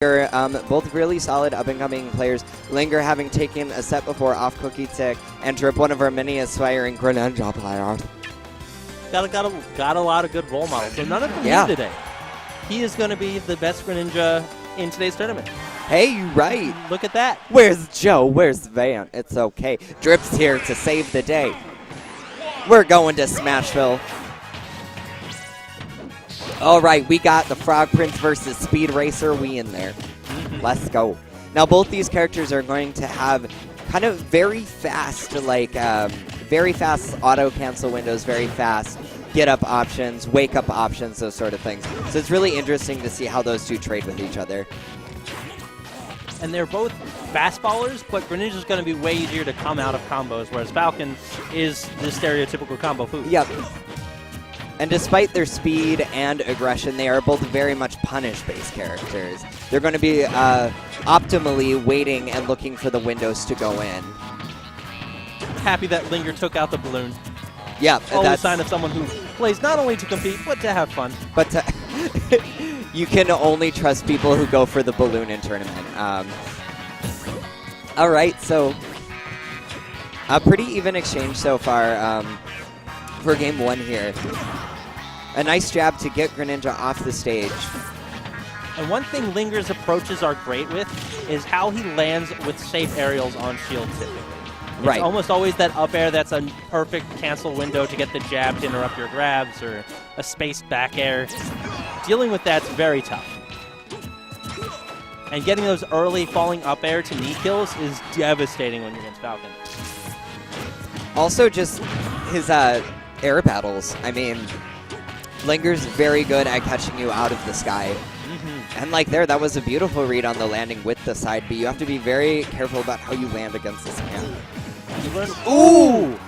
Both really solid up-and-coming players. Linger having taken a set before off Cookie Tick, and Drip, one of our many aspiring Greninja players. Got a lot of good role models. So none of them win today. He is going to be the best Greninja in today's tournament. Hey, you're right. Look at that. Where's Joe? Where's Van? It's okay. Drip's here to save the day. We're going to Smashville. All right, we got the Frog Prince versus Speed Racer. We in there. Let's go. Now, both these characters are going to have kind of very fast, very fast auto cancel windows, very fast get up options, wake up options, those sort of things. So it's really interesting to see how those two trade with each other. And they're both fast ballers, but Greninja's going to be way easier to come out of combos, whereas Falcon is the stereotypical combo food. Yep. And despite their speed and aggression, they are both very much punish-based characters. They're going to be optimally waiting and looking for the windows to go in. Happy that Linger took out the balloon. Yeah, Always a sign of someone who plays not only to compete, but to have fun. But you can only trust people who go for the balloon in tournament. All right, so a pretty even exchange so far for game one here. A nice jab to get Greninja off the stage. And one thing Linger's approaches are great with is how he lands with safe aerials on shield typically. It's almost always that up air that's a perfect cancel window to get the jab to interrupt your grabs, or a spaced back air. Dealing with that's very tough. And getting those early falling up air to knee kills is devastating when you're against Falcon. Also just his air battles. I mean, Linger's very good at catching you out of the sky. And like there, that was a beautiful read on the landing with the side B. You have to be very careful about how you land against this man. Ooh!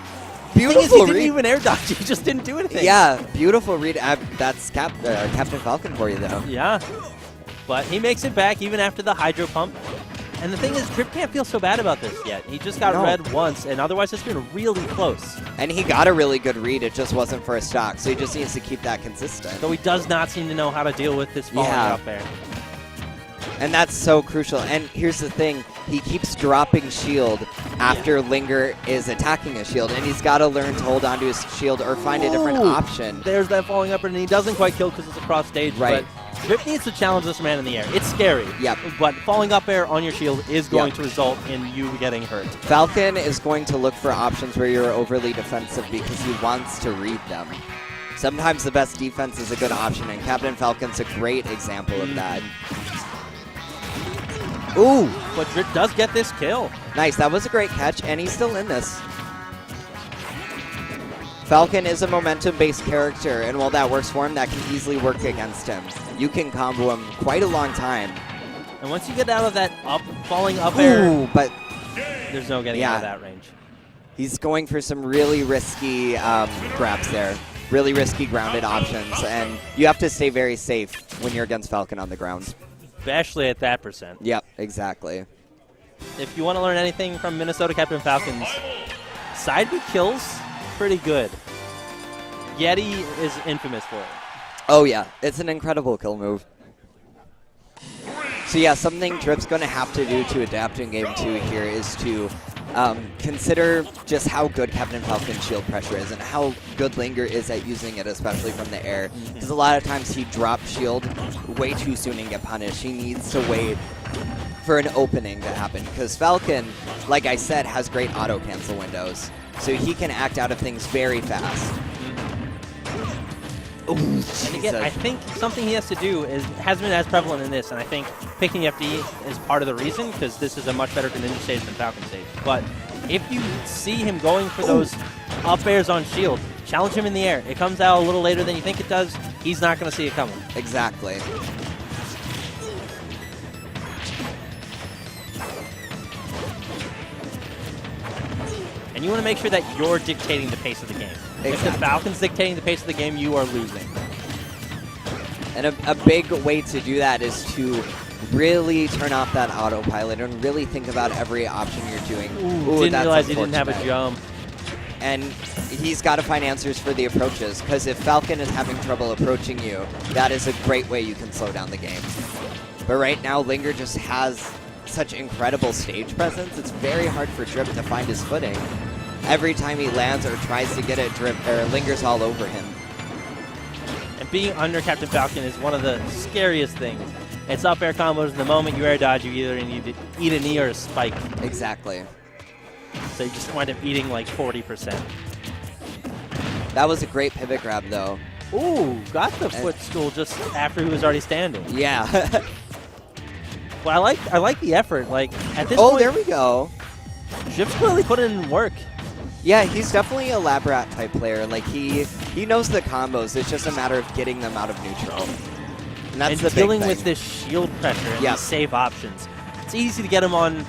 Beautiful read. He didn't even air dodge. He just didn't do anything. Yeah, beautiful read. That's Captain Falcon for you, though. Yeah. But he makes it back even after the hydro pump. And the thing is, Drip can't feel so bad about this yet. He just got red once, and otherwise it's been really close. And he got a really good read. It just wasn't for a stock, so he just needs to keep that consistent. Though he does not seem to know how to deal with this falling up air. And that's so crucial. And here's the thing. He keeps dropping shield after Linger is attacking a shield, and he's got to learn to hold onto his shield or find a different option. There's that falling up, and he doesn't quite kill because it's across stage. But Drip needs to challenge this man in the air. It's scary. Yep. But falling up air on your shield is going to result in you getting hurt. Falcon is going to look for options where you're overly defensive because he wants to read them. Sometimes the best defense is a good option, and Captain Falcon's a great example of that. Ooh! But Drip does get this kill. Nice, that was a great catch, and he's still in this. Falcon is a momentum-based character, and while that works for him, that can easily work against him. You can combo him quite a long time. And once you get out of that falling up air, but there's no getting out of that range. He's going for some really risky grabs there. Really risky grounded options, and you have to stay very safe when you're against Falcon on the ground. Especially at that percent. Yep, exactly. If you want to learn anything from Minnesota Captain Falcons, side B kills, pretty good. Yeti is infamous for it. Oh yeah, it's an incredible kill move. So yeah, something Drip's going to have to do to adapt in game 2 here is to consider just how good Captain Falcon's shield pressure is and how good Linger is at using it, especially from the air. Because a lot of times he drops shield way too soon and get punished. He needs to wait for an opening to happen. Because Falcon, like I said, has great auto cancel windows. So he can act out of things very fast. Ooh, and again, I think something he has to do hasn't been as prevalent in this, and I think picking FD is part of the reason, because this is a much better Greninja stage than Falcon stage. But if you see him going for those up airs on shield, challenge him in the air. It comes out a little later than you think it does. He's not going to see it coming. Exactly. And you want to make sure that you're dictating the pace of the game. Exactly. If the Falcon's dictating the pace of the game, you are losing. And a big way to do that is to really turn off that autopilot and really think about every option you're doing. Ooh, didn't realize he didn't have a jump. And he's got to find answers for the approaches, because if Falcon is having trouble approaching you, that is a great way you can slow down the game. But right now, Linger just has such incredible stage presence. It's very hard for Drip to find his footing. Every time he lands or tries to get it, Linger's all over him. And being under Captain Falcon is one of the scariest things. It's up air combos. The moment you air dodge, you either need to eat a knee or a spike. Exactly. So you just wind up eating like 40%. That was a great pivot grab, though. Ooh, got the footstool just after he was already standing. Yeah. Well, I like the effort. Like at this oh, point, there we go. Ship's clearly put in work. Yeah, he's definitely a lab rat type player. Like he knows the combos. It's just a matter of getting them out of neutral. And that's the dealing big thing. with this shield pressure and these save options. It's easy to get him on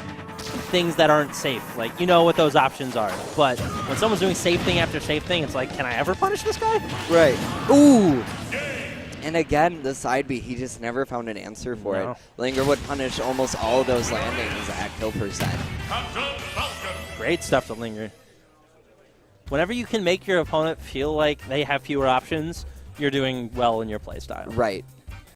things that aren't safe. Like, you know what those options are. But when someone's doing safe thing after safe thing, it's like, can I ever punish this guy? Right. Ooh. And again, the side B, he just never found an answer for it. Linger would punish almost all of those landings at kill percent. Great stuff to Linger. Whenever you can make your opponent feel like they have fewer options, you're doing well in your playstyle. Right.